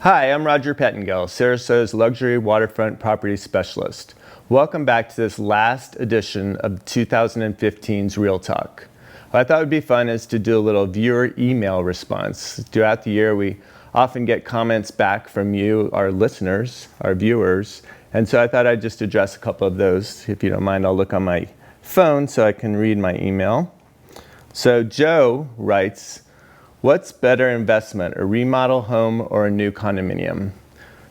Hi, I'm Roger Pettingell, Sarasota's luxury waterfront property specialist. Welcome back to this last edition of 2015's Real Talk. What I thought would be fun is to do a little viewer email response. Throughout the year, we often get comments back from you, our listeners, our viewers, and so I thought I'd just address a couple of those. If you don't mind, I'll look on my phone so I can read my email. So Joe writes, "What's better investment, a remodel home or a new condominium?"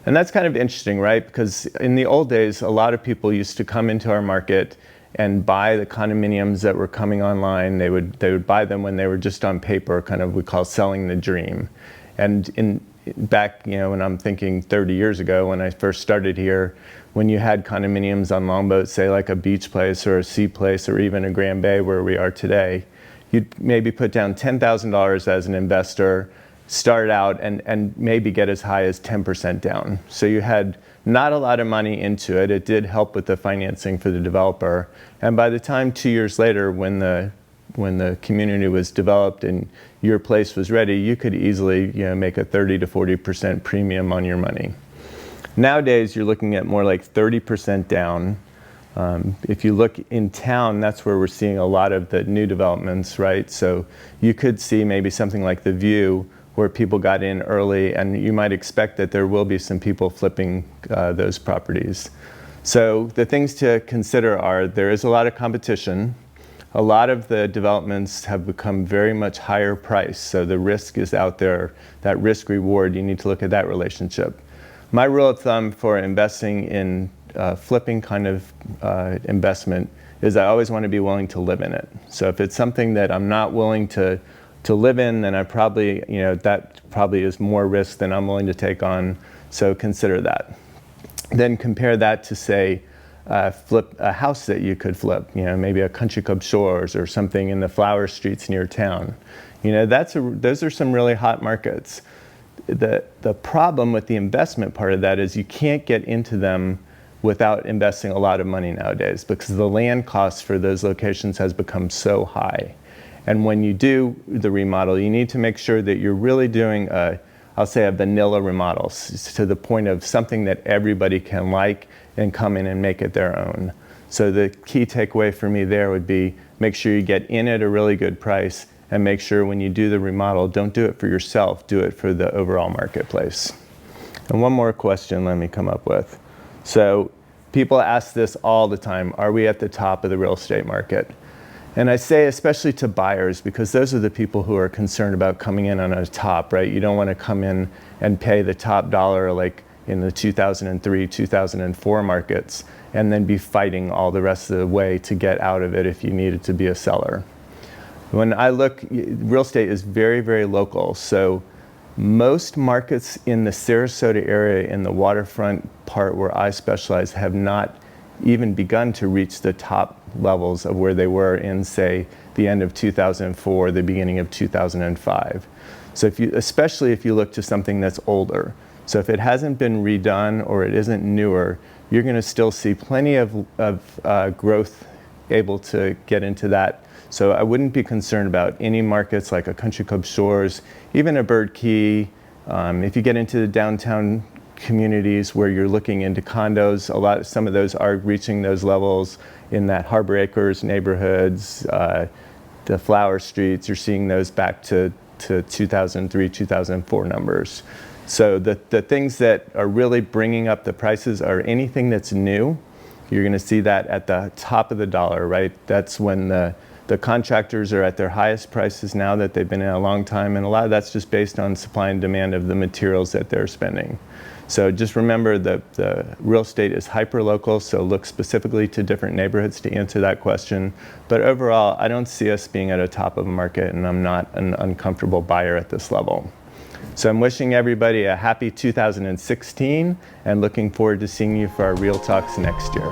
And that's kind of interesting, right? Because in the old days, a lot of people used to come into our market and buy the condominiums that were coming online. They would buy them when they were just on paper, kind of we call selling the dream. And back, when I'm thinking 30 years ago, when I first started here, when you had condominiums on longboats, say like a beach place or a sea place or even a Grand Bay where we are today, you'd maybe put down $10,000 as an investor, start out and maybe get as high as 10% down. So you had not a lot of money into it. It did help with the financing for the developer. And by the time 2 years later, when the community was developed and your place was ready, you could easily make a 30 to 40% premium on your money. Nowadays, you're looking at more like 30% down. If you look in town, that's where we're seeing a lot of the new developments, right? So you could see maybe something like The View, where people got in early, and you might expect that there will be some people flipping those properties. So the things to consider are there is a lot of competition. A lot of the developments have become very much higher priced, so the risk is out there. That risk reward, you need to look at that relationship. My rule of thumb for investing in flipping kind of investment is I always want to be willing to live in it. So if it's something that I'm not willing to live in, then I probably, that probably is more risk than I'm willing to take on. So consider that. Then compare that to, say, flip a house that you could flip, maybe a Country Club Shores or something in the flower streets near town. Those are some really hot markets. The problem with the investment part of that is you can't get into them without investing a lot of money nowadays, because the land cost for those locations has become so high. And when you do the remodel, you need to make sure that you're really doing I'll say a vanilla remodel, to the point of something that everybody can like and come in and make it their own. So the key takeaway for me there would be make sure you get in at a really good price, and make sure when you do the remodel, don't do it for yourself, do it for the overall marketplace. And one more question let me come up with. So people ask this all the time, are we at the top of the real estate market? And I say especially to buyers, because those are the people who are concerned about coming in on a top, right? You don't want to come in and pay the top dollar like in the 2003, 2004 markets, and then be fighting all the rest of the way to get out of it if you needed to be a seller. When I look, real estate is very, very local. So most markets in the Sarasota area, in the waterfront part where I specialize, have not even begun to reach the top levels of where they were in, say, the end of 2004, the beginning of 2005. So especially if you look to something that's older. So if it hasn't been redone or it isn't newer, you're going to still see plenty of growth able to get into that. So I wouldn't be concerned about any markets like a Country Club Shores, even a Bird Key. If you get into the downtown communities where you're looking into condos, some of those are reaching those levels in that Harbor Acres neighborhoods, the flower streets. You're seeing those back to 2003, 2004 numbers. So the things that are really bringing up the prices are anything that's new. You're going to see that at the top of the dollar, right? That's when the contractors are at their highest prices now that they've been in a long time, and a lot of that's just based on supply and demand of the materials that they're spending. So just remember the real estate is hyper-local, so look specifically to different neighborhoods to answer that question. But overall, I don't see us being at a top of a market, and I'm not an uncomfortable buyer at this level. So I'm wishing everybody a happy 2016 and looking forward to seeing you for our Real Talks next year.